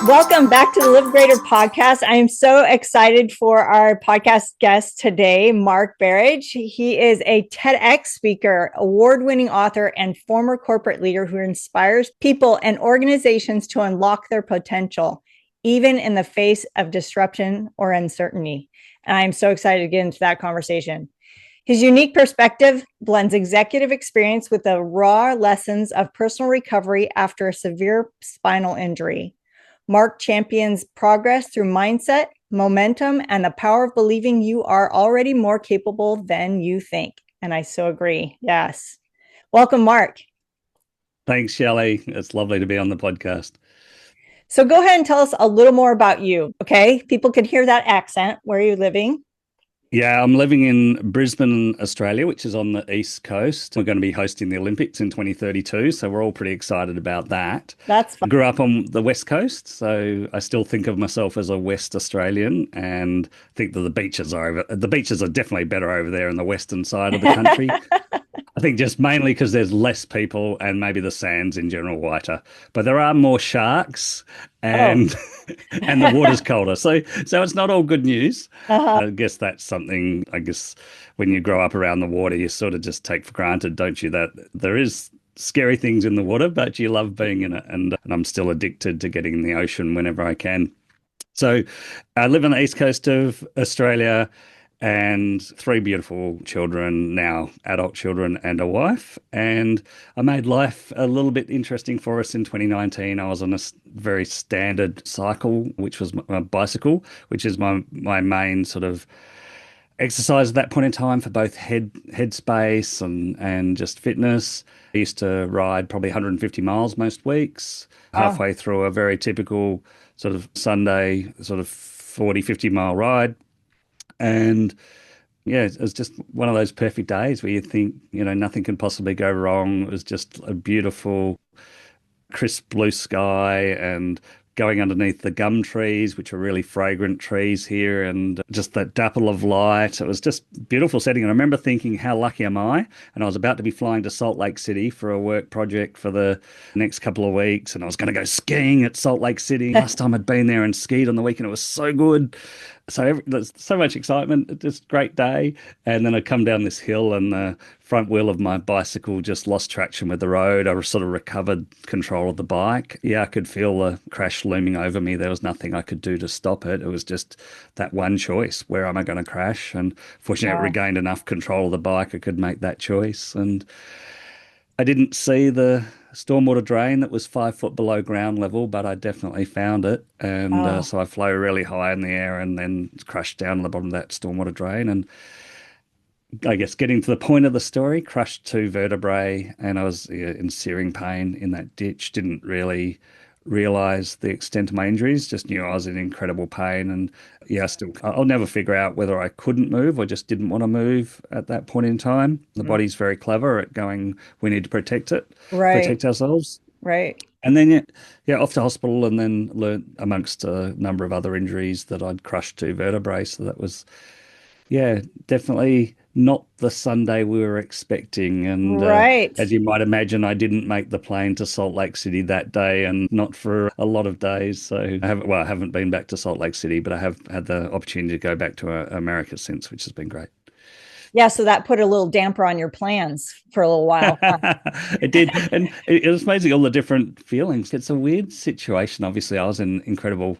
Welcome back to the Live Greater podcast. I am so excited for our podcast guest today, Mark Berridge. He is a TEDx speaker, award-winning author, and former corporate leader who inspires people and organizations to unlock their potential, even in the face of disruption or uncertainty. And I am so excited to get into that conversation. His unique perspective blends executive experience with the raw lessons of personal recovery after a severe spinal injury. Mark champions progress through mindset, momentum, and the power of believing you are already more capable than you think. And I so agree. Yes. Welcome, Mark. Thanks, Shelley. It's lovely to be on the podcast. So go ahead and tell us a little more about you. Okay. People can hear that accent. Where are you living? Yeah, I'm living in Brisbane, Australia, which is on the East Coast. We're going to be hosting the Olympics in 2032, so we're all pretty excited about that. That's fun. Grew up on the West Coast, so I still think of myself as a West Australian and think that the beaches are definitely better over there in the western side of the country. I think just mainly because there's less people and maybe the sand's in general whiter, but there are more sharks Oh. and and the water's colder. So it's not all good news. Uh-huh. I guess that's something, I guess when you grow up around the water, you sort of just take for granted, don't you, that there is scary things in the water, but you love being in it. And I'm still addicted to getting in the ocean whenever I can. So I live on the east coast of Australia and three beautiful children, now adult children and a wife. And I made life a little bit interesting for us in 2019. I was on a very standard cycle, which was my bicycle, which is my main sort of exercise at that point in time for both headspace and just fitness. I used to ride probably 150 miles most weeks, Oh. halfway through a very typical sort of Sunday, sort of 40, 50-mile ride. And yeah, it was just one of those perfect days where you think, nothing can possibly go wrong. It was just a beautiful, crisp blue sky and going underneath the gum trees, which are really fragrant trees here, and just that dapple of light. It was just beautiful setting. And I remember thinking, how lucky am I? And I was about to be flying to Salt Lake City for a work project for the next couple of weeks. And I was going to go skiing at Salt Lake City. Last time I'd been there and skied on the weekend, it was so good. So there's so much excitement, just great day. And then I come down this hill and the front wheel of my bicycle just lost traction with the road. I sort of recovered control of the bike. Yeah, I could feel the crash looming over me. There was nothing I could do to stop it. It was just that one choice. Where am I going to crash? And fortunately, I Wow. regained enough control of the bike. I could make that choice. And I didn't see the stormwater drain that was 5 foot below ground level, but I definitely found it. And Oh. so I flew really high in the air and then crashed down on the bottom of that stormwater drain. And I guess getting to the point of the story, crushed two vertebrae, and I was in searing pain in that ditch. Didn't really realize the extent of my injuries, just knew I was in incredible pain. And yeah, I'll never figure out whether I couldn't move or just didn't want to move at that point in time. The Mm. body's very clever at going, we need to Right. protect ourselves. Right. And then, yeah, off to hospital and then learnt amongst a number of other injuries that I'd crushed two vertebrae. So that was, yeah, definitely not the Sunday we were expecting. And Right. as you might imagine, I didn't make the plane to Salt Lake City that day and not for a lot of days. So I haven't been back to Salt Lake City, but I have had the opportunity to go back to America since, which has been great. Yeah. So that put a little damper on your plans for a little while. Huh? It did. And it was amazing all the different feelings. It's a weird situation. Obviously, I was in incredible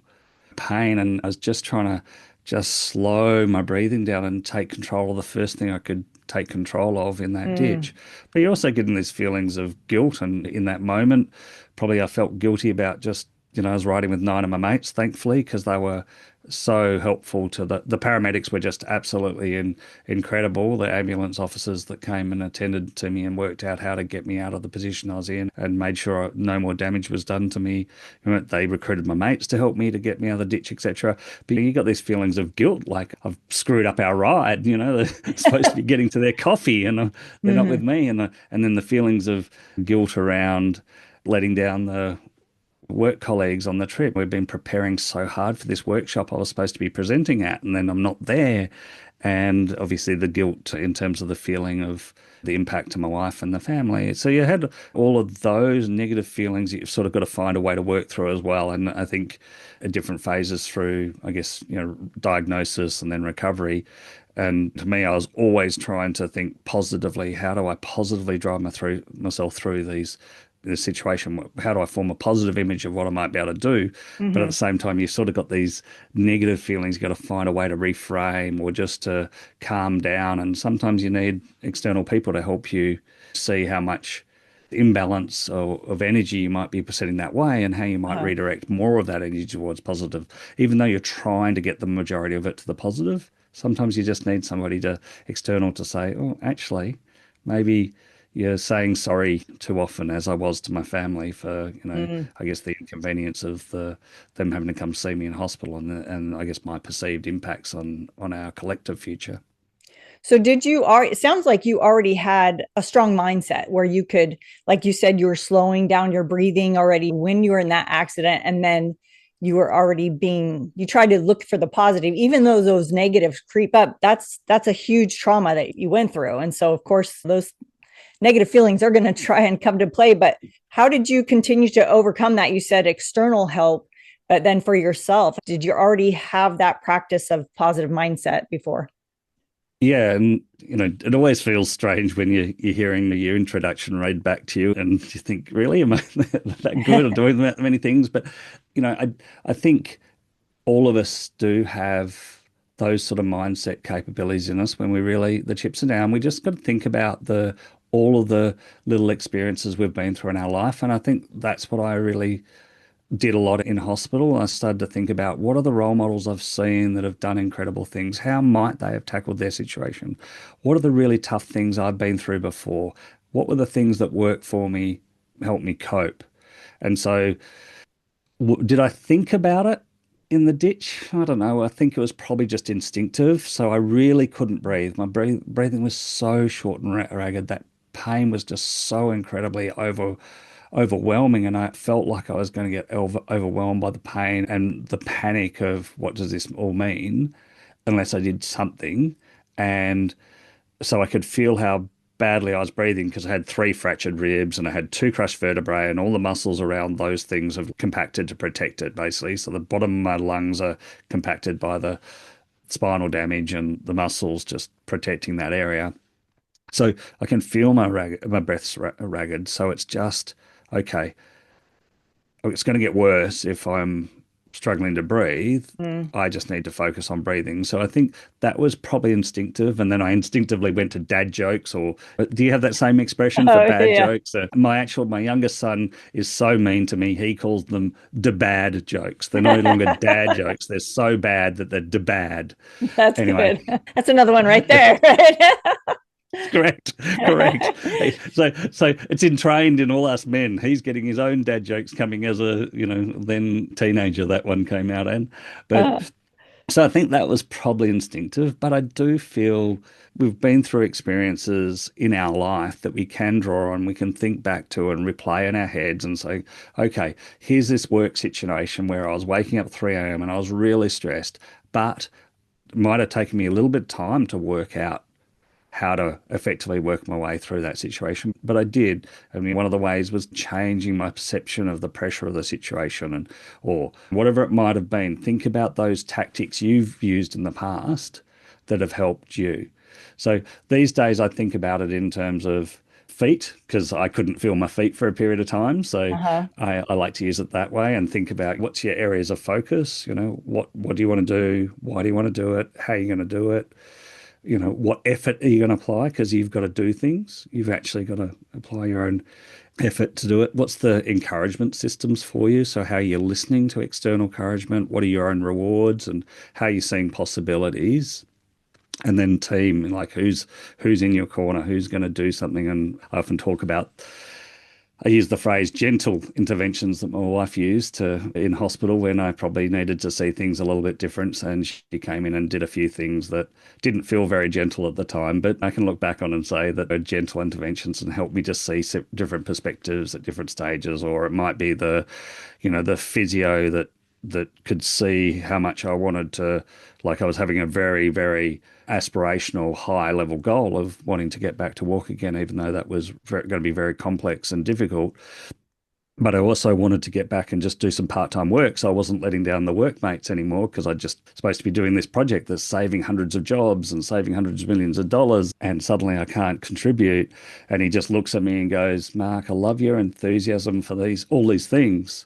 pain and I was just trying to just slow my breathing down and take control of the first thing I could take control of in that Mm. ditch. But you're also getting these feelings of guilt. And in that moment, probably I felt guilty about just, I was riding with nine of my mates, thankfully, because they were so helpful to the paramedics were just absolutely incredible. The ambulance officers that came and attended to me and worked out how to get me out of the position I was in and made sure no more damage was done to me. They recruited my mates to help me to get me out of the ditch, etc. But you got these feelings of guilt, like I've screwed up our ride. They're supposed to be getting to their coffee and they're not with Hmm. me. And then the feelings of guilt around letting down the work colleagues on the trip. We've been preparing so hard for this workshop I was supposed to be presenting at, and then I'm not there. and obviously the guilt in terms of the feeling of the impact to my wife and the family. So you had all of those negative feelings that you've sort of got to find a way to work through as well. And I think at different phases through, I guess, diagnosis and then recovery. And to me, I was always trying to think positively. How do I positively drive myself through this situation? How do I form a positive image of what I might be able to do? But at the Hmm. same time, you've sort of got these negative feelings. You've got to find a way to reframe or just to calm down. And sometimes you need external people to help you see how much imbalance of energy you might be presenting that way and how you might Uh-huh. redirect more of that energy towards positive, even though you're trying to get the majority of it to the positive. Sometimes you just need somebody to external to say, oh, actually, maybe you're saying sorry too often, as I was to my family for, Mm. I guess the inconvenience of them having to come see me in hospital and I guess my perceived impacts on our collective future. So did you already, it sounds like you already had a strong mindset where you could, like you said, you were slowing down your breathing already when you were in that accident. And then you were already you tried to look for the positive, even though those negatives creep up. That's a huge trauma that you went through. And so of course those negative feelings are going to try and come to play. But how did you continue to overcome that? You said external help, but then for yourself, did you already have that practice of positive mindset before? Yeah, and it always feels strange when you're hearing your introduction read back to you, and you think, really, am I that good or doing that many things? But I think all of us do have those sort of mindset capabilities in us when the chips are down. We just got to think about the all of the little experiences we've been through in our life, and I think that's what I really did a lot in hospital. I started to think about what are the role models I've seen that have done incredible things? How might they have tackled their situation? What are the really tough things I've been through before? What were the things that worked for me, helped me cope? And so, did I think about it in the ditch? I don't know. I think it was probably just instinctive. So I really couldn't breathe. My breathing was so short and ragged. That pain was just so incredibly overwhelming, and I felt like I was going to get overwhelmed by the pain and the panic of what does this all mean unless I did something. And so I could feel how badly I was breathing because I had three fractured ribs and I had two crushed vertebrae, and all the muscles around those things have compacted to protect it, basically. So the bottom of my lungs are compacted by the spinal damage and the muscles just protecting that area. So I can feel my breath's ragged. So it's just, okay, it's going to get worse if I'm struggling to breathe. Mm. I just need to focus on breathing. So I think that was probably instinctive. And then I instinctively went to dad jokes. Or do you have that same expression for Oh, bad yeah. jokes? My youngest son is so mean to me. He calls them de bad jokes. They're no longer dad jokes. They're so bad that they're de bad. That's Anyway, good. That's another one right there. correct, correct. So it's entrained in all us men. He's getting his own dad jokes coming as a, then teenager, that one came out in. But Uh, so I think that was probably instinctive, but I do feel we've been through experiences in our life that we can draw on, we can think back to and replay in our heads and say, okay, here's this work situation where I was waking up at 3 a.m. and I was really stressed, but it might have taken me a little bit of time to work out how to effectively work my way through that situation. But I did. I mean, one of the ways was changing my perception of the pressure of the situation and or whatever it might have been. Think about those tactics you've used in the past that have helped you. So these days I think about it in terms of feet because I couldn't feel my feet for a period of time. So uh-huh. I like to use it that way and think about what's your areas of focus, what do you want to do? Why do you want to do it? How are you going to do it? What effort are you going to apply? Because you've got to do things. You've actually got to apply your own effort to do it. What's the encouragement systems for you? So how you're listening to external encouragement, what are your own rewards and how you're seeing possibilities? And then team, like who's in your corner, who's going to do something. And I often talk about I use the phrase gentle interventions that my wife used in hospital when I probably needed to see things a little bit different. And she came in and did a few things that didn't feel very gentle at the time, but I can look back on and say that are gentle interventions and help me just see different perspectives at different stages. Or it might be the physio that that could see how much I wanted to, like I was having a very, very aspirational high level goal of wanting to get back to walk again, even though that was going to be very complex and difficult. But I also wanted to get back and just do some part-time work. So I wasn't letting down the workmates anymore because I just supposed to be doing this project that's saving hundreds of jobs and saving hundreds of millions of dollars. And suddenly I can't contribute. And he just looks at me and goes, Mark, I love your enthusiasm for all these things.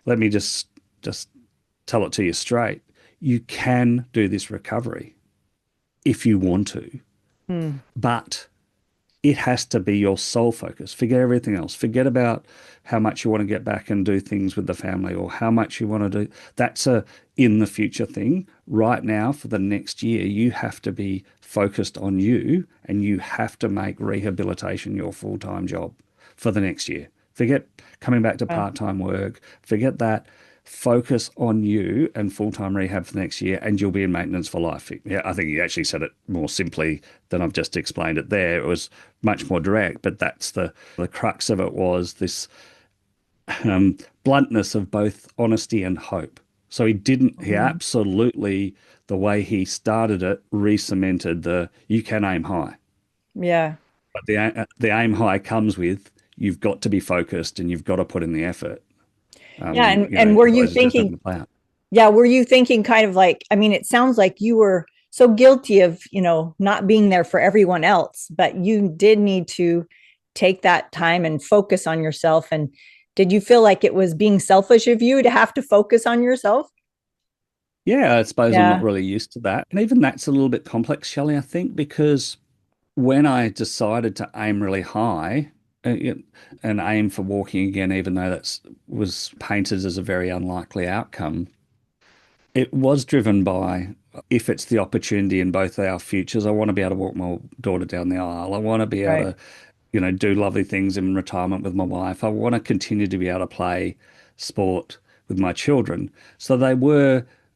Let me just tell it to you straight. You can do this recovery if you want to, Mm. but it has to be your sole focus. Forget everything else. Forget about how much you want to get back and do things with the family or how much you want to do. That's a in the future thing. Right now, for the next year, you have to be focused on you and you have to make rehabilitation your full-time job for the next year. Forget coming back to Yeah. part-time work. Forget that. Focus on you and full-time rehab for the next year, and you'll be in maintenance for life. Yeah, I think you actually said it more simply than I've just explained it there. It was much more direct, but that's the crux of it was this bluntness of both honesty and hope. So he Mhm. absolutely, the way he started it, re-cemented the you can aim high. Yeah. But the aim high comes with you've got to be focused and you've got to put in the effort. Yeah. And were you Otherwise it's just not thinking, going to play out. yeah, were you thinking kind of like, I mean, it sounds like you were so guilty of, not being there for everyone else, but you did need to take that time and focus on yourself. And did you feel like it was being selfish of you to have to focus on yourself? Yeah, I suppose I'm not Yeah. really used to that. And even that's a little bit complex, Shelley, I think, because when I decided to aim really high and aim for walking again, even though that was painted as a very unlikely outcome, it was driven by if it's the opportunity in both our futures. I want to be able to walk my daughter down the aisle. I want to be able Right. to, do lovely things in retirement with my wife. I want to continue to be able to play sport with my children. So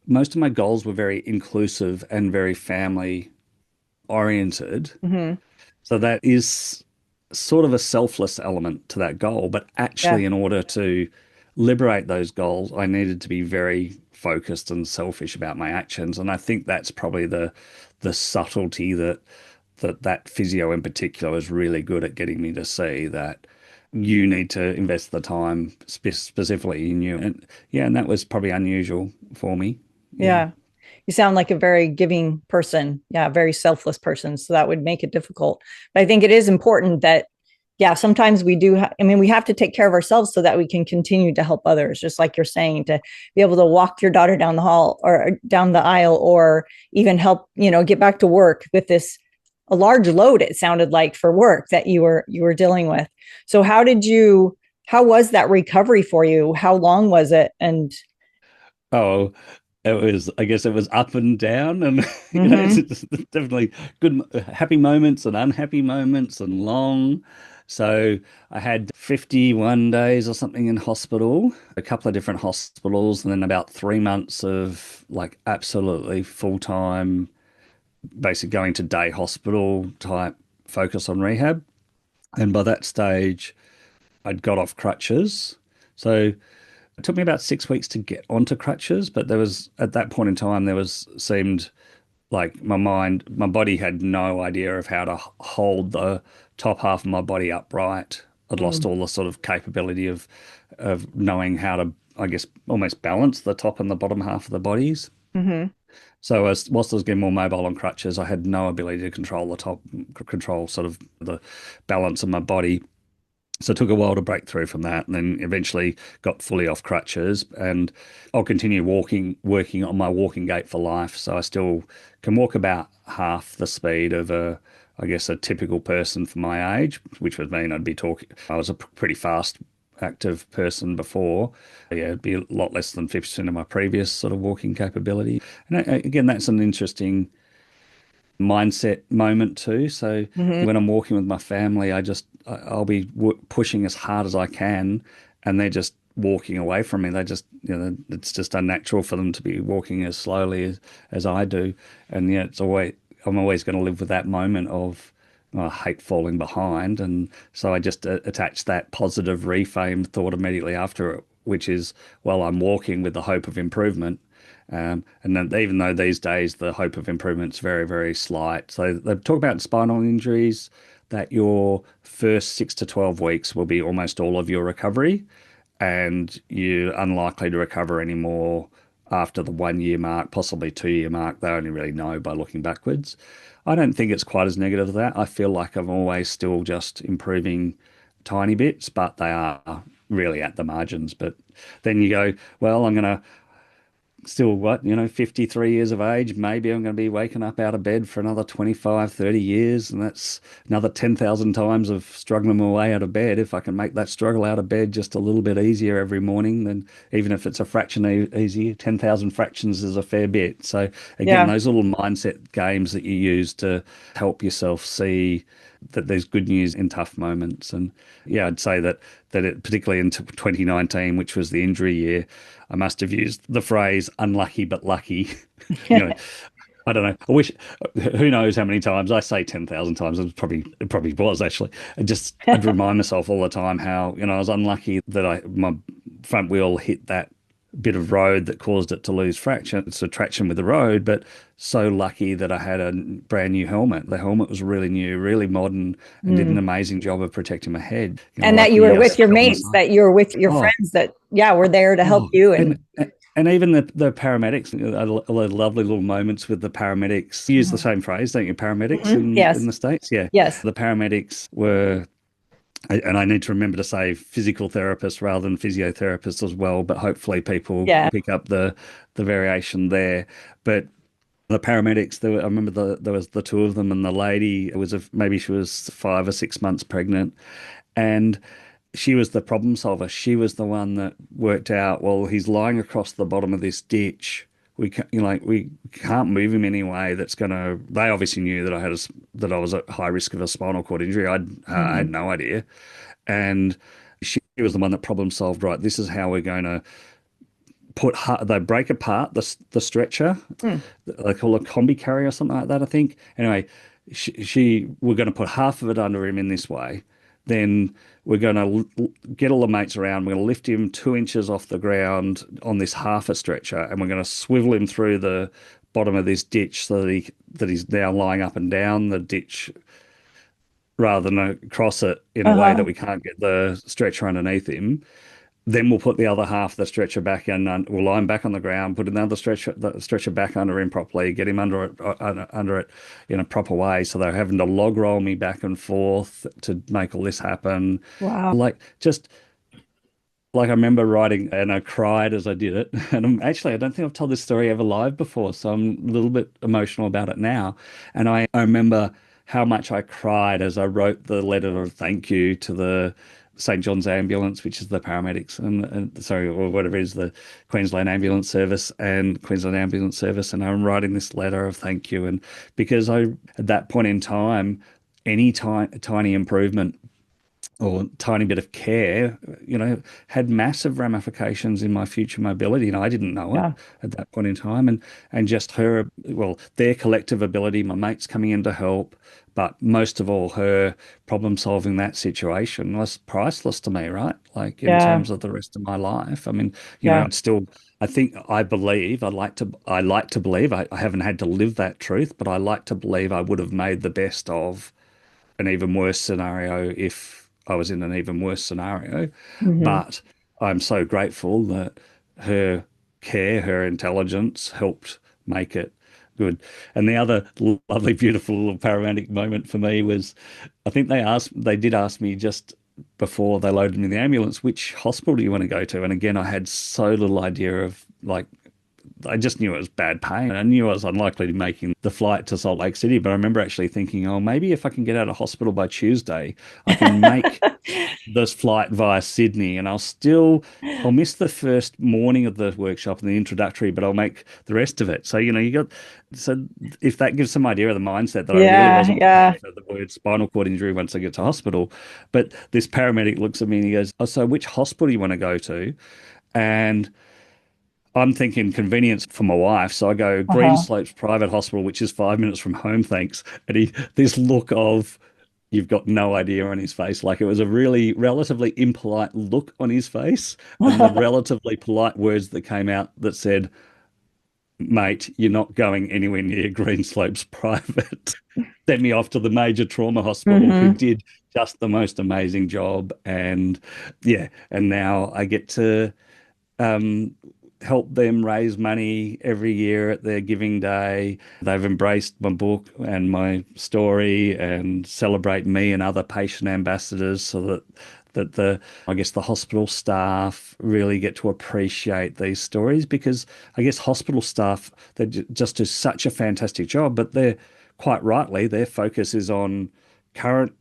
most of my goals were very inclusive and very family oriented. Hmm. So that is sort of a selfless element to that goal. But Yeah. actually, in order to liberate those goals, I needed to be very focused and selfish about my actions. And I think that's probably the subtlety that physio in particular is really good at getting me to see that you need to invest the time specifically in you. And yeah, and that was probably unusual for me. Yeah. Yeah. You sound like a very giving person. Yeah, a very selfless person. So that would make it difficult. But I think it is important that, yeah, sometimes we do. I mean, we have to take care of ourselves so that we can continue to help others, just like you're saying, to be able to walk your daughter down the hall or down the aisle, or even help, get back to work with this a large load, it sounded like, for work that you were dealing with. So how was that recovery for you? How long was it? And Oh, I guess it was up and down, and mm-hmm, it's definitely good, happy moments and unhappy moments and long. So I had 51 days or something in hospital, a couple of different hospitals, and then about 3 months of like absolutely full-time, basically going to day hospital type focus on rehab. And by that stage, I'd got off crutches. So it took me about 6 weeks to get onto crutches, but there was at that point in time seemed like my body had no idea of how to hold the top half of my body upright. I'd lost all the sort of capability of knowing how to, I guess, almost balance the top and the bottom half of the bodies. mm-hmm, So whilst I was getting more mobile on crutches, I had no ability to control sort of the balance of my body. So it took a while to break through from that, and then eventually got fully off crutches. And I'll continue working on my walking gait for life. So I still can walk about half the speed of I guess, a typical person for my age, which would mean I'd be talking. I was a pretty fast, active person before. Yeah, it'd be a lot less than 50% of my previous sort of walking capability. And again, that's an interesting mindset moment too. So mm-hmm. when I'm walking with my family, I'll be pushing as hard as I can, and they're just walking away from me. They just, it's just unnatural for them to be walking as slowly as I do. And yeah, I'm always going to live with that moment of, I hate falling behind. And so I just attach that positive reframe thought immediately after it. which is, well, I'm walking with the hope of improvement. And then even though these days the hope of improvement's very, very slight. So they talk about spinal injuries that your first 6 to 12 weeks will be almost all of your recovery, and you're unlikely to recover anymore after the 1 year mark, possibly 2 year mark. They only really know by looking backwards. I don't think it's quite as negative as that. I feel like I'm always still just improving tiny bits, but they are really at the margins. But then you go, well, I'm going to still 53 years of age, maybe I'm going to be waking up out of bed for another 25, 30 years, and that's another 10,000 times of struggling my way out of bed. If I can make that struggle out of bed just a little bit easier every morning, then even if it's a fraction easier, 10,000 fractions is a fair bit. So again, Yeah. those little mindset games that you use to help yourself see that there's good news in tough moments. And yeah, I'd say that it, particularly in 2019, which was the injury year, I must have used the phrase "unlucky but lucky." you know, I don't know. I wish. Who knows how many times I say 10,000 times? It probably was actually. I'd remind myself all the time how I was unlucky that my front wheel hit that bit of road that caused it to lose traction. So traction with the road, but so lucky that I had a brand new helmet. The helmet was really new, really modern, and did an Mm. amazing job of protecting my head. And that you were Lucky I with your fell on the mates, side. that you were with your Oh, friends that, yeah, were there to help oh, you. and And and even the paramedics, lovely little moments with the paramedics. You use the Mhm. same phrase, don't you? Paramedics Mhm. in Yes. the States, yeah. Yes. The paramedics were, and I need to remember to say physical therapists rather than physiotherapists as well. But hopefully people Yeah. pick up the variation there. But the paramedics, I remember there was the two of them, and the lady was maybe she was 5 or 6 months pregnant, and she was the problem solver. She was the one that worked out, well, he's lying across the bottom of this ditch. We can, we can't move him anyway. That's gonna. They obviously knew that that I was at high risk of a spinal cord injury. I had Mhm. no idea, and she was the one that problem solved. Right, this is how we're going to they break apart the stretcher. Mm. They call it a combi carry or something like that, I think. Anyway, she we're going to put half of it under him in this way. Then we're going to get all the mates around. We're going to lift him 2 inches off the ground on this half a stretcher, and we're going to swivel him through the bottom of this ditch so that he's now lying up and down the ditch rather than across it in a way that Uh-huh. we can't get the stretcher underneath him. Then we'll put the other half of the stretcher back in, and we'll lie him back on the ground, put another the stretcher back under him properly, get him under it in a proper way. So they're having to log roll me back and forth to make all this happen. Wow. Like just like I remember writing, and I cried as I did it. And I don't think I've told this story ever live before, so I'm a little bit emotional about it now. And I remember how much I cried as I wrote the letter of thank you to the St. John's Ambulance, which is the paramedics, and sorry, or whatever it is, the Queensland Ambulance Service and Queensland Ambulance Service. And I'm writing this letter of thank you. And because at that point in time, any tiny improvement or tiny bit of care, had massive ramifications in my future mobility, and I didn't know it Yeah. at that point in time. And just their collective ability, my mates coming in to help, but most of all, her problem solving that situation was priceless to me, right? Like in Yeah. terms of the rest of my life. I mean, Yeah. it's still. I think I believe I like to believe I haven't had to live that truth, but I like to believe I would have made the best of an even worse scenario if I was in an even worse scenario. Hmm. But I'm so grateful that her care, her intelligence helped make it good. And the other lovely, beautiful little paramedic moment for me was I think they did ask me just before they loaded me in the ambulance, which hospital do you want to go to? And again, I had so little idea of like I just knew it was bad pain. I knew I was unlikely to be making the flight to Salt Lake City, but I remember actually thinking, oh, maybe if I can get out of hospital by Tuesday, I can make this flight via Sydney, and I'll miss the first morning of the workshop and the introductory, but I'll make the rest of it. So, so if that gives some idea of the mindset that I really Yeah. wasn't Yeah. prepared for the word spinal cord injury once I get to hospital. But this paramedic looks at me and he goes, oh, so which hospital do you want to go to? And I'm thinking convenience for my wife. So I go Uh-huh. Greenslopes Private Hospital, which is 5 minutes from home, thanks. And this look of, you've got no idea on his face. Like it was a really relatively impolite look on his face and the relatively polite words that came out that said, mate, you're not going anywhere near Greenslopes Private. Sent me off to the major trauma hospital, who Hmm. did just the most amazing job. And yeah, and now I get to um, help them raise money every year at their giving day. They've embraced my book and my story and celebrate me and other patient ambassadors so that I guess the hospital staff really get to appreciate these stories because I guess hospital staff, they just do such a fantastic job, but they're quite rightly, their focus is on current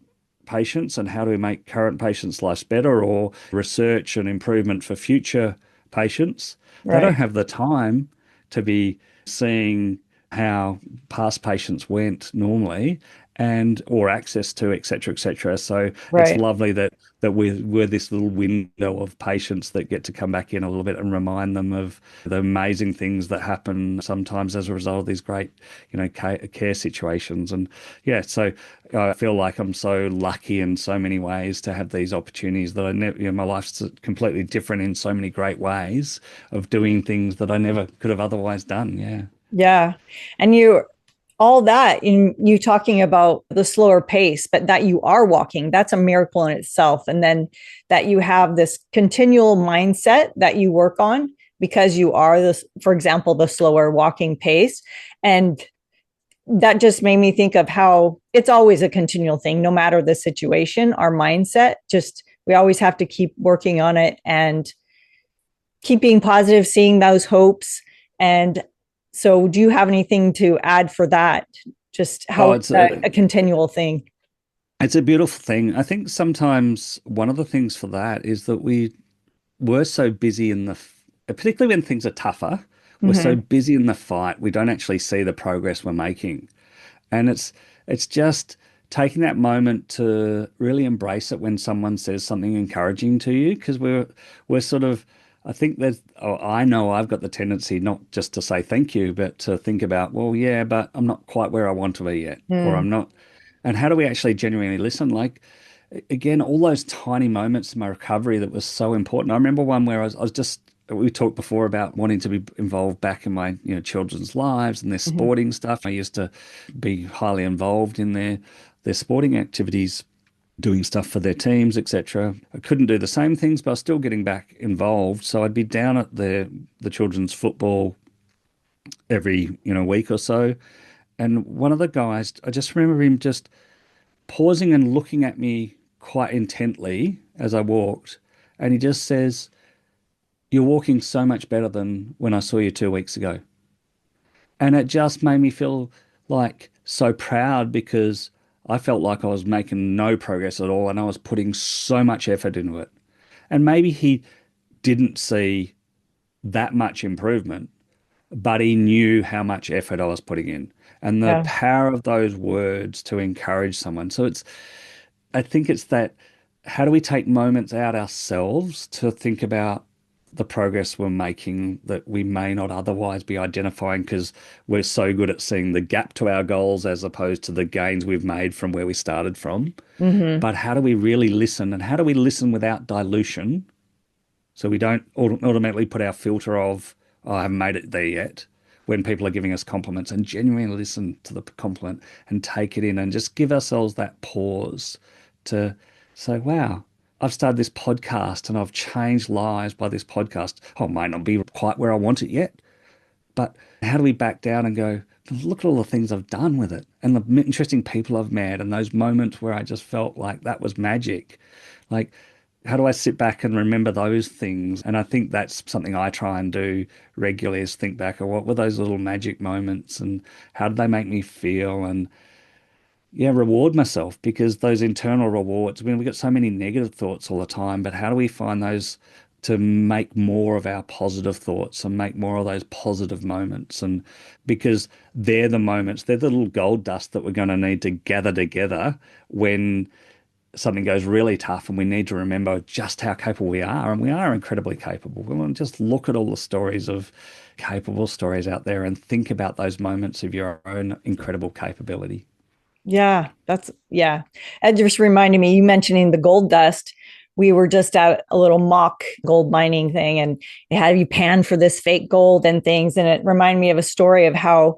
patients and how do we make current patients' lives better or research and improvement for future patients. They don't Right. have the time to be seeing how past patients went normally and or access to et cetera, et cetera. So it's Right. lovely that we're this little window of patients that get to come back in a little bit and remind them of the amazing things that happen sometimes as a result of these great, care situations. And yeah, so I feel like I'm so lucky in so many ways to have these opportunities that I never, my life's completely different in so many great ways of doing things that I never could have otherwise done. Yeah. Yeah. And all that in you talking about the slower pace, but that you are walking, that's a miracle in itself. And then that you have this continual mindset that you work on because you are this, for example, the slower walking pace. And that just made me think of how it's always a continual thing, no matter the situation, our mindset, just we always have to keep working on it and keep being positive, seeing those hopes. And so, do you have anything to add for that? Just Oh, how it's a continual thing. it's a beautiful thing. I think sometimes one of the things for that is that we're so busy particularly when things are tougher, we're so Mm-hmm. busy in the fight, we don't actually see the progress we're making. And it's just taking that moment to really embrace it when someone says something encouraging to you, because we're sort of I think that I know I've got the tendency not just to say thank you, but to think about, well, yeah, but I'm not quite where I want to be yet, or Mm. I'm not. And how do we actually genuinely listen? Like, again, all those tiny moments in my recovery that was so important. I remember one where I was just, we talked before about wanting to be involved back in my, children's lives and their Mm-hmm. sporting stuff. I used to be highly involved in their sporting activities, doing stuff for their teams, etc. I couldn't do the same things, but I was still getting back involved. So I'd be down at the children's football every, week or so. And one of the guys, I just remember him just pausing and looking at me quite intently as I walked. And he just says, "You're walking so much better than when I saw you 2 weeks ago." And it just made me feel like so proud because I felt like I was making no progress at all and I was putting so much effort into it. And maybe he didn't see that much improvement, but he knew how much effort I was putting in and the Yeah. power of those words to encourage someone. So I think it's that how do we take moments out ourselves to think about the progress we're making that we may not otherwise be identifying because we're so good at seeing the gap to our goals as opposed to the gains we've made from where we started from. Mm-hmm. But how do we really listen and how do we listen without dilution so we don't automatically put our filter of, oh, I haven't made it there yet, when people are giving us compliments and genuinely listen to the compliment and take it in and just give ourselves that pause to say, wow, I've started this podcast and I've changed lives by this podcast. Oh, it might not be quite where I want it yet, but how do we back down and go, look at all the things I've done with it and the interesting people I've met and those moments where I just felt like that was magic. Like, how do I sit back and remember those things? And I think that's something I try and do regularly is think back of what were those little magic moments and how did they make me feel? And yeah, reward myself because those internal rewards, I mean, we get so many negative thoughts all the time, but how do we find those to make more of our positive thoughts and make more of those positive moments? And because they're the moments, they're the little gold dust that we're going to need to gather together when something goes really tough and we need to remember just how capable we are. And we are incredibly capable. We want to just look at all the stories of capable stories out there and think about those moments of your own incredible capability. Yeah, yeah. It just reminded me, you mentioning the gold dust. We were just at a little mock gold mining thing and they had you pan for this fake gold and things. And it reminded me of a story of how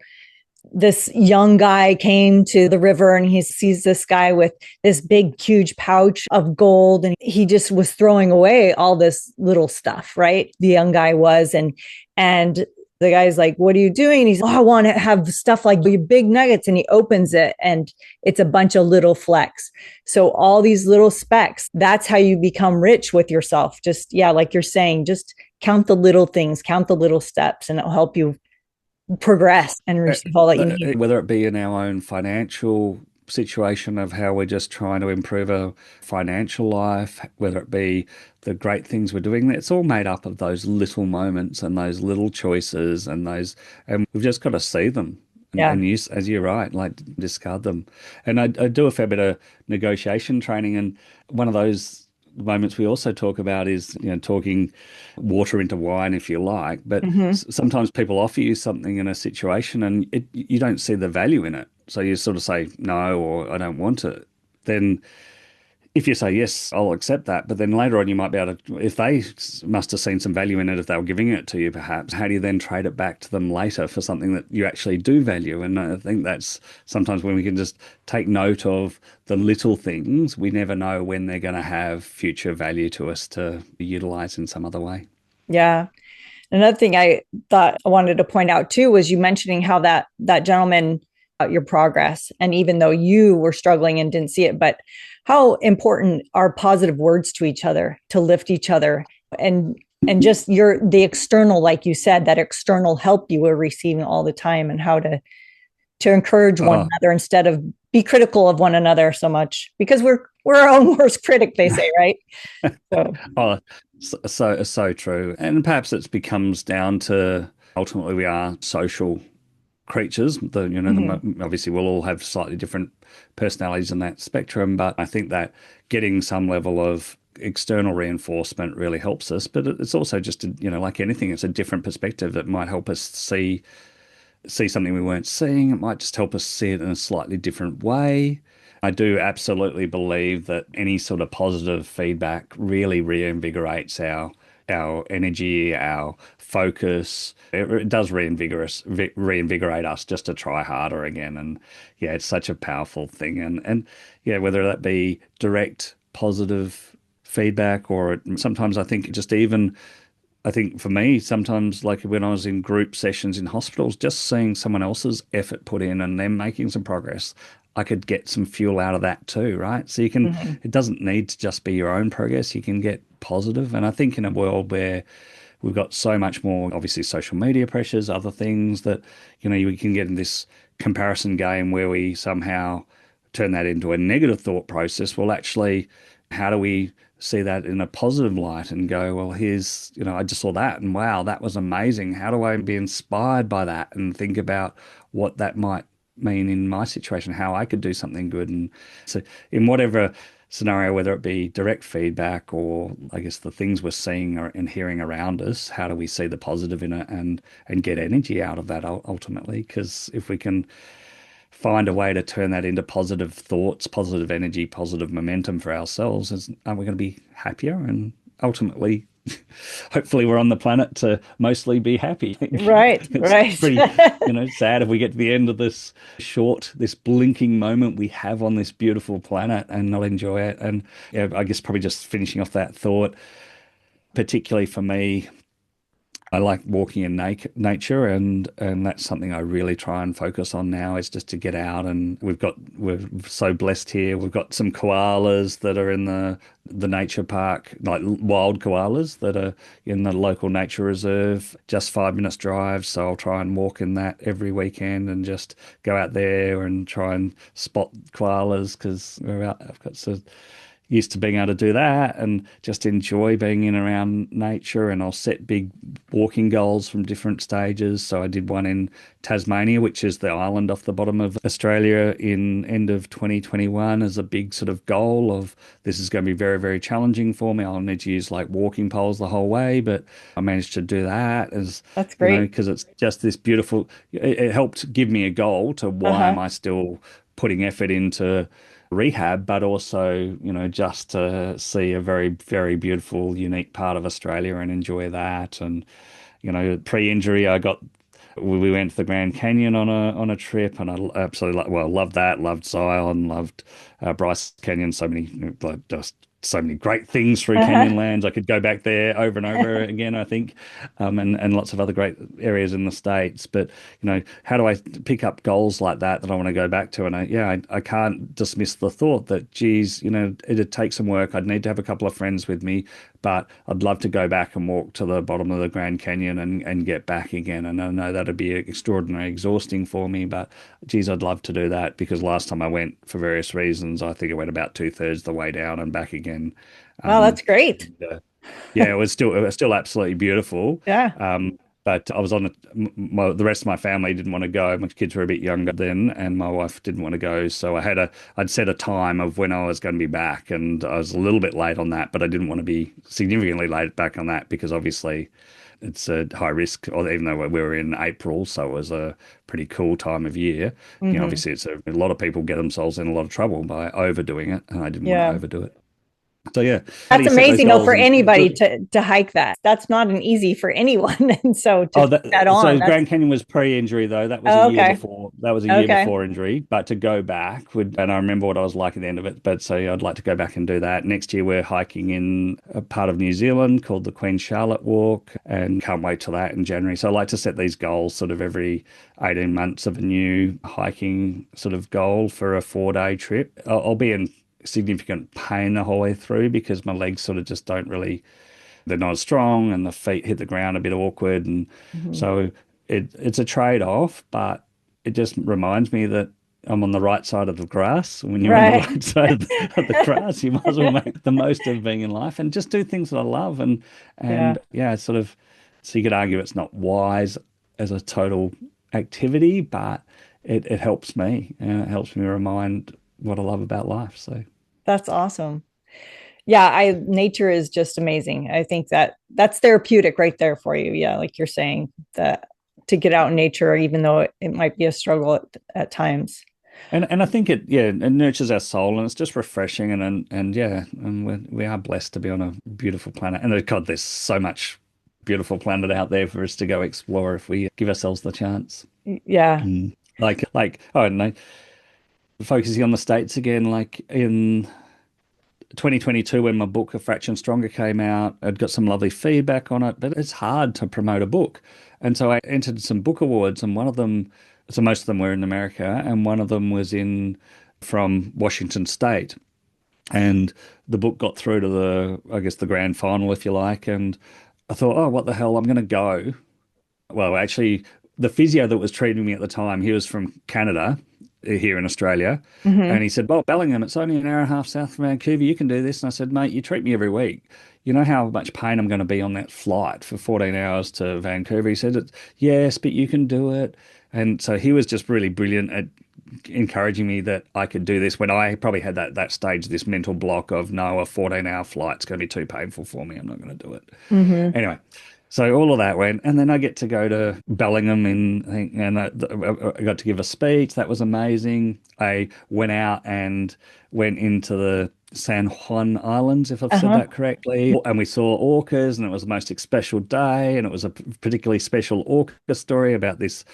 this young guy came to the river and he sees this guy with this big, huge pouch of gold. And he just was throwing away all this little stuff, right? The young guy was. And the guy's like, what are you doing? He's, oh, I want to have stuff like big nuggets. And he opens it and it's a bunch of little flecks. So all these little specks, that's how you become rich with yourself. Just, yeah, like you're saying, just count the little things, count the little steps, and it'll help you progress and receive all that you need. Whether it be in our own financial situation of how we're just trying to improve our financial life, whether it be the great things we're doing, it's all made up of those little moments and those little choices and we've just got to see them. Yeah. And use, as you're right, like discard them. And I do a fair bit of negotiation training, and one of those moments we also talk about is talking water into wine, if you like, but Mm-hmm. sometimes people offer you something in a situation and you don't see the value in it, so you sort of say no, or I don't want it. Then if you say yes, I'll accept that, but then later on you might be able to, if they must have seen some value in it, if they were giving it to you perhaps, how do you then trade it back to them later for something that you actually do value? And I think that's sometimes when we can just take note of the little things, we never know when they're going to have future value to us to utilize in some other way. Yeah. Another thing I thought I wanted to point out too was you mentioning how that gentleman your progress, and even though you were struggling and didn't see it, but how important are positive words to each other to lift each other, and just the external, like you said, that external help you were receiving all the time, and how to encourage one Oh, another instead of be critical of one another so much, because we're our own worst critic, they say, right? So oh, so true. And perhaps it becomes down to ultimately we are social creatures. mhm. Obviously we'll all have slightly different personalities in that spectrum, but I think that getting some level of external reinforcement really helps us. But it's also just, like anything, it's a different perspective that might help us see something we weren't seeing. It might just help us see it in a slightly different way. I do absolutely believe that any sort of positive feedback really reinvigorates our energy, our focus. It does reinvigorate us just to try harder again. And yeah, it's such a powerful thing. And yeah, whether that be direct positive feedback or sometimes I think just even I think for me, sometimes like when I was in group sessions in hospitals, just seeing someone else's effort put in and them making some progress, I could get some fuel out of that too, right? So Mhm. it doesn't need to just be your own progress. You can get positive. And I think in a world where we've got so much more, obviously, social media pressures, other things that, we can get in this comparison game where we somehow turn that into a negative thought process. Well, actually, how do we see that in a positive light and go, well, here's, I just saw that and wow, that was amazing. How do I be inspired by that and think about what that might mean in my situation, how I could do something good? And so, in whatever scenario, whether it be direct feedback or I guess the things we're seeing and hearing around us, how do we see the positive in it and get energy out of that ultimately? Because if we can find a way to turn that into positive thoughts, positive energy, positive momentum for ourselves, aren't we going to be happier? And ultimately, hopefully, we're on the planet to mostly be happy. Right, It's right. pretty, sad if we get to the end of this blinking moment we have on this beautiful planet and not enjoy it. And yeah, I guess probably just finishing off that thought, particularly for me, I like walking in nature, and that's something I really try and focus on now is just to get out. And we're so blessed here. We've got some koalas that are in the nature park, like wild koalas that are in the local nature reserve, just 5 minutes drive. So I'll try and walk in that every weekend and just go out there and try and spot koalas because we're out. I've got so used to being able to do that and just enjoy being in around nature. And I'll set big walking goals from different stages. So I did one in Tasmania, which is the island off the bottom of Australia, in end of 2021 as a big sort of goal of this is going to be very, very challenging for me. I'll need to use like walking poles the whole way, but I managed to do that as That's great. because it's just this beautiful, it helped give me a goal to why am Uh-huh. I still putting effort into rehab, but also, just to see a very, very beautiful, unique part of Australia and enjoy that. And, pre-injury, we went to the Grand Canyon on a trip, and I absolutely loved that. Loved Zion, loved Bryce Canyon. So many, like, just so many great things through Uh-huh. Canyonlands. I could go back there over and over again, I think, and lots of other great areas in the States. But how do I pick up goals like that I want to go back to? And I can't dismiss the thought that, geez, it'd take some work. I'd need to have a couple of friends with me, but I'd love to go back and walk to the bottom of the Grand Canyon and get back again. And I know that'd be extraordinarily exhausting for me, but geez, I'd love to do that, because last time I went, for various reasons, I think I went about two-thirds the way down and back again. Wow, Um, that's great. and, yeah, it was still absolutely beautiful. Yeah. But I was the rest of my family didn't want to go. My kids were a bit younger then, and my wife didn't want to go. So I'd set a time of when I was going to be back, and I was a little bit late on that, but I didn't want to be significantly late back on that, because obviously it's a high risk, or even though we were in April, so it was a pretty cool time of year. Hmm. Obviously a lot of people get themselves in a lot of trouble by overdoing it, and I didn't want to Yeah. overdo it. So yeah, how do That's you set those amazing though goals? for And anybody to hike that. That's not an easy for anyone. And so to Oh, take that on, so that's Grand Canyon was pre-injury though. That was a oh, year okay. before. That was a year Okay. before injury. But to go back would, and I remember what I was like at the end of it. But so yeah, I'd like to go back and do that. Next year we're hiking in a part of New Zealand called the Queen Charlotte Walk, and can't wait till that in January. So I like to set these goals sort of every 18 months of a new hiking sort of goal for a 4-day trip. I'll be in significant pain the whole way through, because my legs sort of just don't really, they're not as strong, and the feet hit the ground a bit awkward. And Mhm. so it's a trade-off, but it just reminds me that I'm on the right side of the grass. When you're on the Right. right side of the grass, you might as well make the most of being in life and just do things that I love. And Yeah, and yeah, sort of, so you could argue it's not wise as a total activity, but it helps me. It helps me remind what I love about life. So that's awesome. Yeah, I nature is just amazing. I think that that's therapeutic right there for you. Yeah, like you're saying that to get out in nature, even though it might be a struggle at times. And I think it nurtures our soul, and it's just refreshing, and yeah, and we are blessed to be on a beautiful planet. And God, there's so much beautiful planet out there for us to go explore if we give ourselves the chance. Yeah. Like I don't know, focusing on the States again, like in 2022 when my book A Fraction Stronger came out, I'd got some lovely feedback on it, but it's hard to promote a book. And so I entered some book awards, and one of them, so most of them were in America, and one of them was in from Washington State. And the book got through to I guess, the grand final, if you like. And I thought, oh, what the hell, I'm going to go. Well, actually, the physio that was treating me at the time, he was from Canada, here in Australia. And Hmm. he said, well, Bellingham, it's only an hour and a half south of Vancouver. You can do this. And I said, mate, you treat me every week. You know how much pain I'm going to be on that flight for 14 hours to Vancouver? He said, yes, but you can do it. And so he was just really brilliant at encouraging me that I could do this, when I probably had that stage, this mental block of, no, a 14-hour flight's going to be too painful for me. I'm not going to do it. Hmm. Anyway, so all of that went, and then I get to go to Bellingham and I got to give a speech. That was amazing. I went out and went into the San Juan Islands, if I've said Uh-huh. that correctly, and we saw orcas, and it was the most special day, and it was a particularly special orca story about this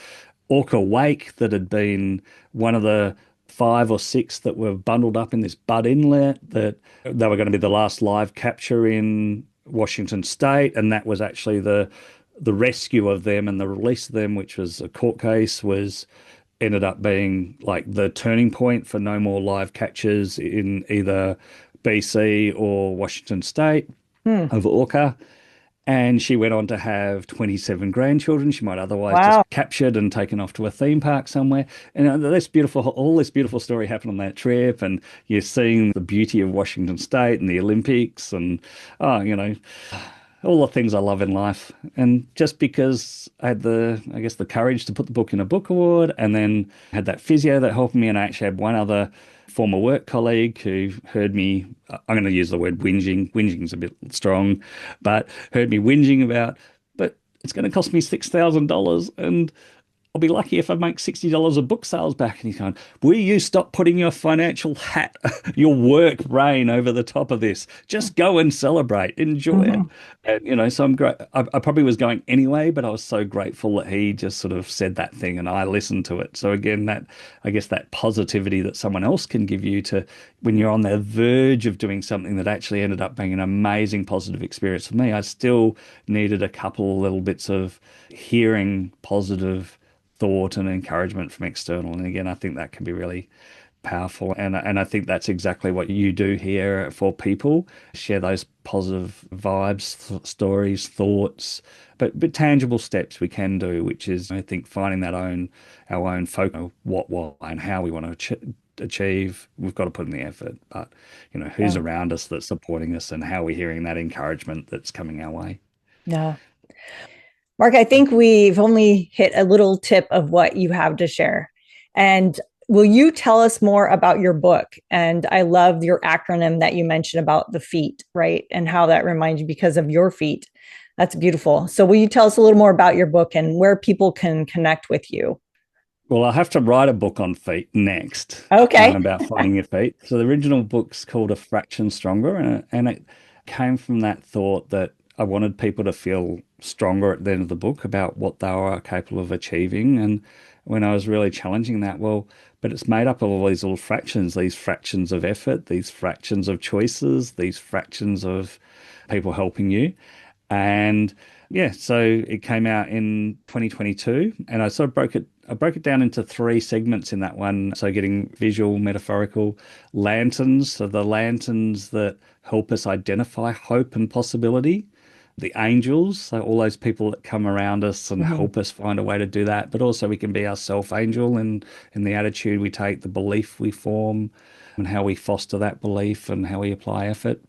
orca wake that had been one of the 5 or 6 that were bundled up in this Bud Inlet, that they were going to be the last live capture in Washington State, and that was actually the rescue of them and the release of them, which was a court case, was ended up being like the turning point for no more live catches in either BC or Washington State Hmm. of orca. And she went on to have 27 grandchildren. She might otherwise just Wow. captured and taken off to a theme park somewhere. And this beautiful, all this beautiful story happened on that trip. And you're seeing the beauty of Washington State and the Olympics, and oh, all the things I love in life. And just because I had I guess, the courage to put the book in a book award, and then had that physio that helped me, and I actually had one other former work colleague who heard me, I'm going to use the word whinging. Whinging's a bit strong, but heard me whinging about, but it's going to cost me $6,000. And I'll be lucky if I make $60 of book sales back. And he's going, will you stop putting your financial hat, your work brain over the top of this? Just go and celebrate, enjoy it. Mhm. And, so I'm great. I probably was going anyway, but I was so grateful that he just sort of said that thing and I listened to it. So again, I guess that positivity that someone else can give you to when you're on the verge of doing something that actually ended up being an amazing positive experience for me, I still needed a couple little bits of hearing positive thought and encouragement from external. And again, I think that can be really powerful. And I think that's exactly what you do here for people. Share those positive vibes, stories, thoughts, but tangible steps we can do, which is I think finding our own focus, what, why, and how we want to achieve. We've got to put in the effort. But who's Yeah. around us that's supporting us, and how we're hearing that encouragement that's coming our way. Yeah. Mark, I think we've only hit a little tip of what you have to share. And will you tell us more about your book? And I love your acronym that you mentioned about the feet, right? And how that reminds you because of your feet. That's beautiful. So, will you tell us a little more about your book and where people can connect with you? Well, I have to write a book on feet next, Okay. about finding your feet. So the original book's called A Fraction Stronger, and it came from that thought that I wanted people to feel stronger at the end of the book about what they were capable of achieving. And when I was really challenging that, well, but it's made up of all these fractions of effort, these fractions of choices, these fractions of people helping you. And yeah, so it came out in 2022, and I broke it down into three segments in that one. So getting visual, metaphorical, lanterns. So the lanterns that help us identify hope and possibility. The angels, so all those people that come around us and Mhm. help us find a way to do that. But also we can be our self-angel in the attitude we take, the belief we form, and how we foster that belief and how we apply effort.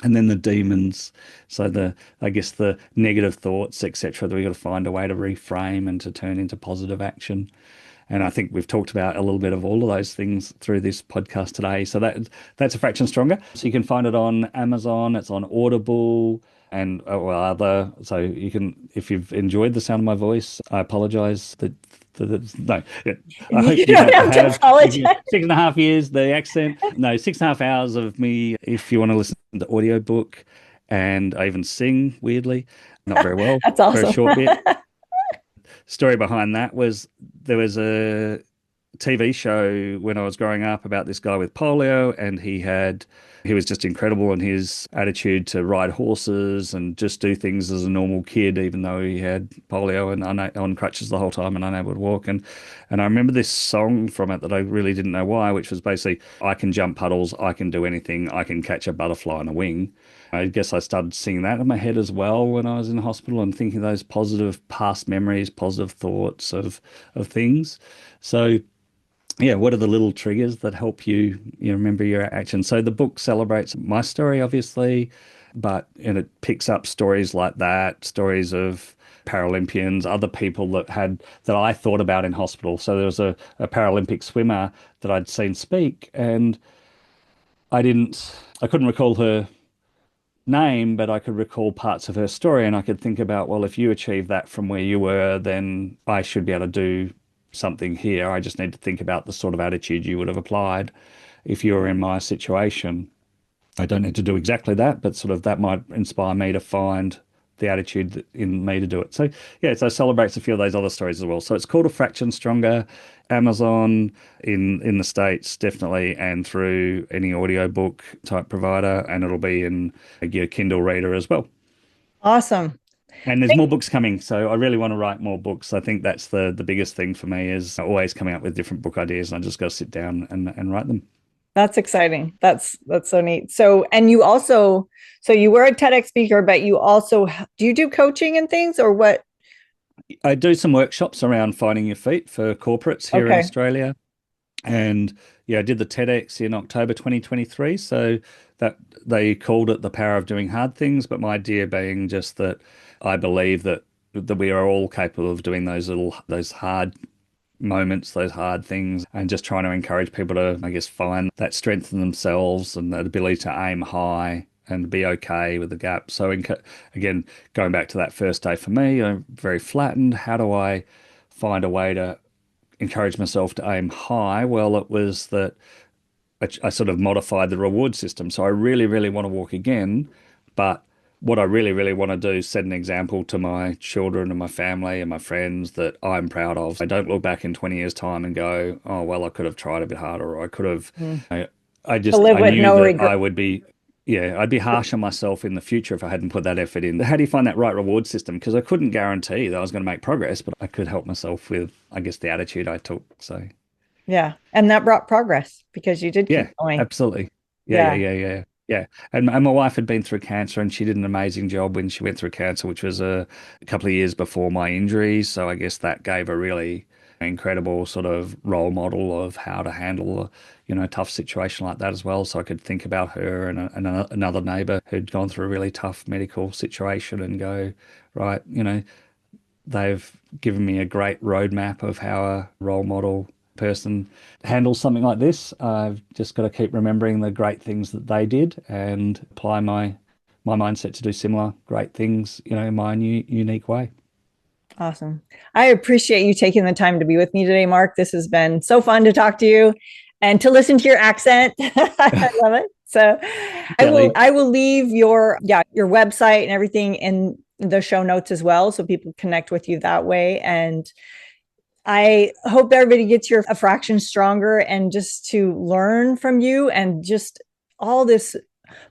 And then the demons, so I guess the negative thoughts, etc., that we got to find a way to reframe and to turn into positive action. And I think we've talked about a little bit of all of those things through this podcast today. So that's A Fraction Stronger. So you can find it on Amazon, it's on Audible and well, other. So you can, if you've enjoyed the sound of my voice, I apologize no, I hope You you don't don't have to have. If you apologize. 6.5 years, the accent, no, 6.5 hours of me. If you want to listen to the audiobook, and I even sing weirdly, not very well That's for a awesome. short bit. Story behind that was there was a TV show when I was growing up about this guy with polio, and he was just incredible in his attitude to ride horses and just do things as a normal kid, even though he had polio and on crutches the whole time and unable to walk. And I remember this song from it that I really didn't know why, which was basically, I can jump puddles, I can do anything, I can catch a butterfly on a wing. I guess I started singing that in my head as well when I was in hospital and thinking those positive past memories, positive thoughts of things. So yeah, what are the little triggers that help you remember your action? So the book celebrates my story, obviously, and it picks up stories like that, stories of Paralympians, other people that I thought about in hospital. So there was a Paralympic swimmer that I'd seen speak, and I couldn't recall her name, but I could recall parts of her story, and I could think about, well, if you achieve that from where you were, then I should be able to do something here. I just need to think about the sort of attitude you would have applied if you were in my situation. I don't need to do exactly that, but sort of that might inspire me to find the attitude in me to do it. So yeah, so it celebrates a few of those other stories as well. So it's called A Fraction Stronger. Amazon in the States, definitely, and through any audiobook type provider, and it'll be in your Kindle reader as well. Awesome. And there's more books coming, so I really want to write more books. I think that's the biggest thing for me is always coming up with different book ideas, and I just got to sit down and write them. That's exciting. That's so neat. So, and you also, so you were a TEDx speaker, but you also do you do coaching and things or what? I do some workshops around finding your feet for corporates here in Okay. Australia. And yeah, I did the TEDx in October 2023. So that they called it the power of doing hard things. But my idea being just that I believe that we are all capable of doing those hard moments, those hard things, and just trying to encourage people to, I guess, find that strength in themselves and that ability to aim high and be okay with the gap. So again, going back to that first day for me, I'm very flattened. How do I find a way to encourage myself to aim high? Well, it was that I sort of modified the reward system. So I really, really want to walk again, but what I really, really want to do is set an example to my children and my family and my friends that I'm proud of. I don't look back in 20 years' time and go, oh, well, I could have tried a bit harder, or I could have, Mm. To I live with knew no that regret. I would be, yeah, I'd be harsh on myself in the future if I hadn't put that effort in. How do you find that right reward system? Because I couldn't guarantee that I was going to make progress, but I could help myself with, I guess, the attitude I took. So, Yeah. And that brought progress because you did keep yeah, going. absolutely. Yeah, yeah, Yeah. yeah, yeah. Yeah. And my wife had been through cancer and she did an amazing job when she went through cancer, which was a couple of years before my injuries. So I guess that gave a really incredible sort of role model of how to handle a tough situation like that as well. So I could think about her and another neighbor who'd gone through a really tough medical situation and go, right, they've given me a great roadmap of how a role model person handles something like this. I've just got to keep remembering the great things that they did and apply my mindset to do similar great things, in my new unique way. Awesome. I appreciate you taking the time to be with me today, Mark. This has been so fun to talk to you and to listen to your accent. I love it. So Kelly, I will leave your website and everything in the show notes as well so people connect with you that way. And I hope everybody gets your a fraction stronger and just to learn from you and just all this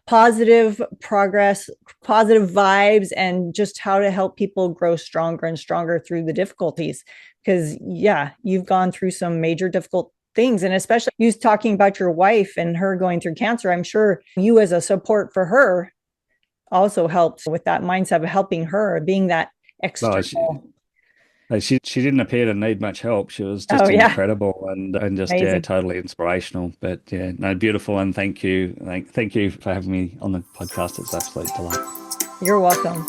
positive progress, positive vibes, and just how to help people grow stronger and stronger through the difficulties. Because, yeah, you've gone through some major difficult things. And especially you talking about your wife and her going through cancer, I'm sure you as a support for her also helped with that mindset of helping her, being that well, external. she didn't appear to need much help. She was Oh, just yeah. incredible and just Amazing. totally inspirational. But yeah, no, beautiful. And thank you, thank you for having me on the podcast. It's an absolute delight. You're welcome.